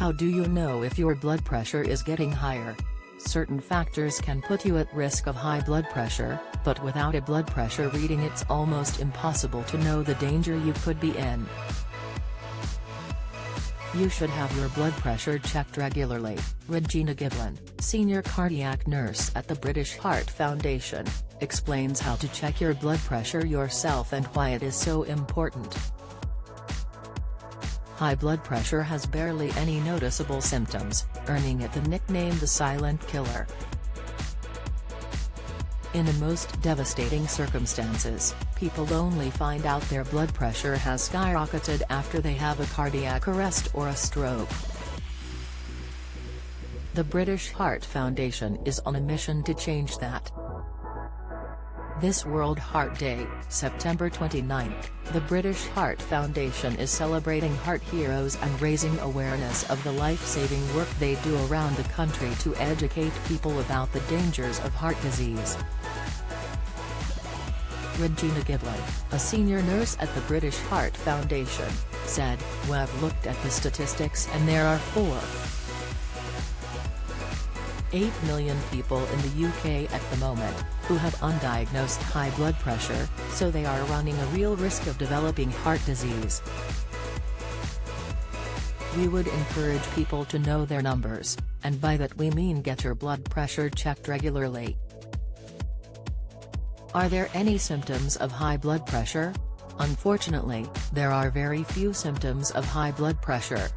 How do you know if your blood pressure is getting higher? Certain factors can put you at risk of high blood pressure, but without a blood pressure reading it's almost impossible to know the danger you could be in. You should have your blood pressure checked regularly. Regina Giblin, senior cardiac nurse at the British Heart Foundation, explains how to check your blood pressure yourself and why it is so important. High blood pressure has barely any noticeable symptoms, earning it the nickname the silent killer. In the most devastating circumstances, people only find out their blood pressure has skyrocketed after they have a cardiac arrest or a stroke. The British Heart Foundation is on a mission to change that. This World Heart Day, September 29, the British Heart Foundation is celebrating heart heroes and raising awareness of the life-saving work they do around the country to educate people about the dangers of heart disease. Regina Giblin, a senior nurse at the British Heart Foundation, said, "We've looked at the statistics and there are 4.8 million people in the UK at the moment, who have undiagnosed high blood pressure, so they are running a real risk of developing heart disease. We would encourage people to know their numbers, and by that we mean get your blood pressure checked regularly." Are there any symptoms of high blood pressure? Unfortunately, there are very few symptoms of high blood pressure.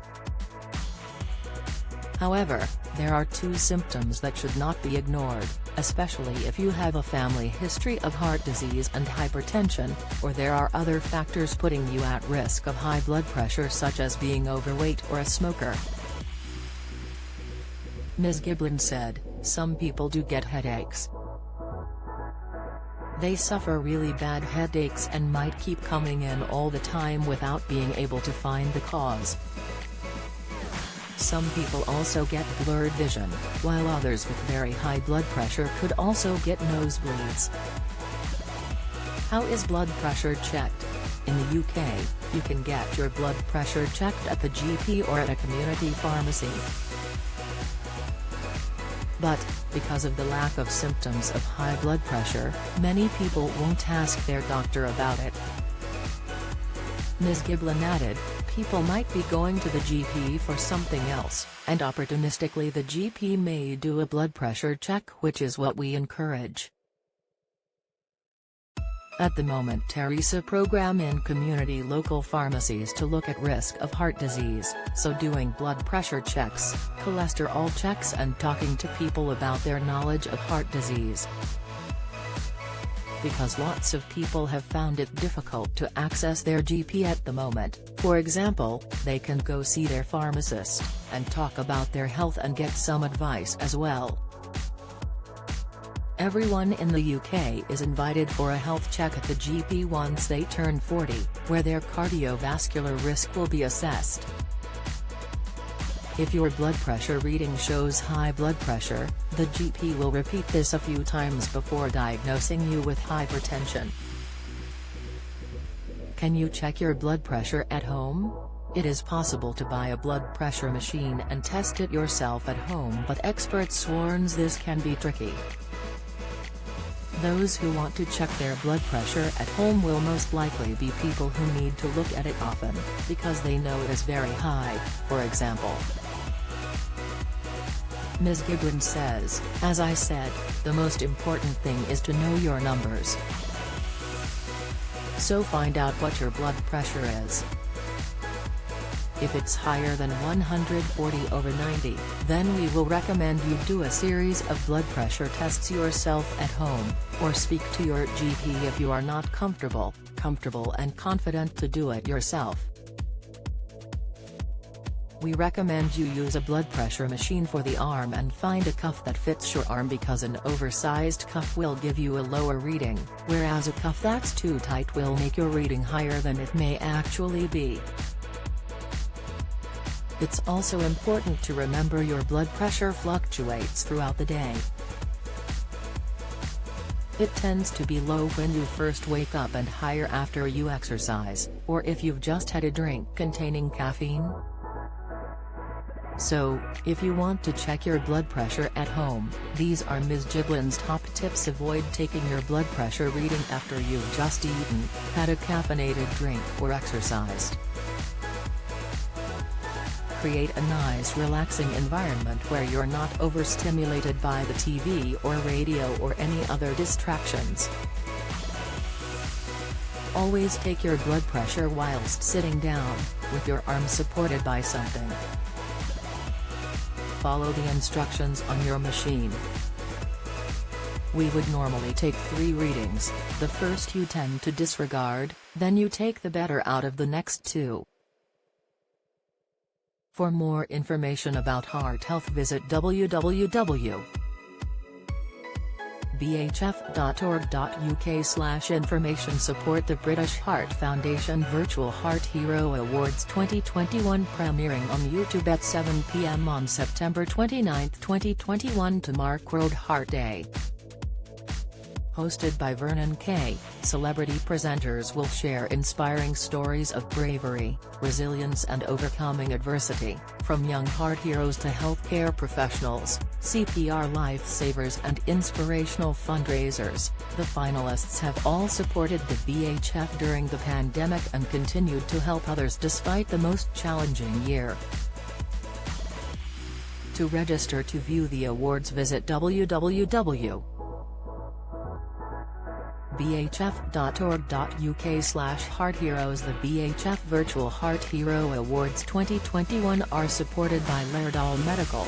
However, there are two symptoms that should not be ignored, especially if you have a family history of heart disease and hypertension, or there are other factors putting you at risk of high blood pressure such as being overweight or a smoker. Ms. Giblin said, "Some people do get headaches. They suffer really bad headaches and might keep coming in all the time without being able to find the cause. Some people also get blurred vision, while others with very high blood pressure could also get nosebleeds." How is blood pressure checked? In the UK, you can get your blood pressure checked at the GP or at a community pharmacy. But, because of the lack of symptoms of high blood pressure, many people won't ask their doctor about it. Ms. Giblin added, "People might be going to the GP for something else, and opportunistically the GP may do a blood pressure check, which is what we encourage." At the moment Teresa program in community local pharmacies to look at risk of heart disease, so doing blood pressure checks, cholesterol checks and talking to people about their knowledge of heart disease. Because lots of people have found it difficult to access their GP at the moment, for example, they can go see their pharmacist, and talk about their health and get some advice as well. Everyone in the UK is invited for a health check at the GP once they turn 40, where their cardiovascular risk will be assessed. If your blood pressure reading shows high blood pressure, the GP will repeat this a few times before diagnosing you with hypertension. Can you check your blood pressure at home? It is possible to buy a blood pressure machine and test it yourself at home, but experts warns this can be tricky. Those who want to check their blood pressure at home will most likely be people who need to look at it often, because they know it is very high, for example. Ms. Giblin says, "As I said, the most important thing is to know your numbers. So find out what your blood pressure is. If it's higher than 140/90, then we will recommend you do a series of blood pressure tests yourself at home, or speak to your GP if you are not comfortable and confident to do it yourself. We recommend you use a blood pressure machine for the arm and find a cuff that fits your arm, because an oversized cuff will give you a lower reading, whereas a cuff that's too tight will make your reading higher than it may actually be. It's also important to remember your blood pressure fluctuates throughout the day. It tends to be low when you first wake up and higher after you exercise, or if you've just had a drink containing caffeine. So, if you want to check your blood pressure at home, these are Ms. Giblin's top tips. Avoid taking your blood pressure reading after you've just eaten, had a caffeinated drink or exercised. Create a nice relaxing environment where you're not overstimulated by the TV or radio or any other distractions. Always take your blood pressure whilst sitting down, with your arms supported by something. Follow the instructions on your machine. We would normally take 3 readings, the first you tend to disregard, then you take the better out of the next 2. For more information about heart health, visit www.bhf.org.uk/information. Support the British Heart Foundation Virtual Heart Hero Awards 2021, premiering on YouTube at 7 p.m. on September 29, 2021 to mark World Heart Day. Hosted by Vernon Kay, celebrity presenters will share inspiring stories of bravery, resilience and overcoming adversity, from young heart heroes to healthcare professionals, CPR lifesavers and inspirational fundraisers. The finalists have all supported the BHF during the pandemic and continued to help others despite the most challenging year. To register to view the awards, visit www.bhf.org.uk/heartheroes. The BHF Virtual Heart Hero Awards 2021 are supported by Laerdal Medical.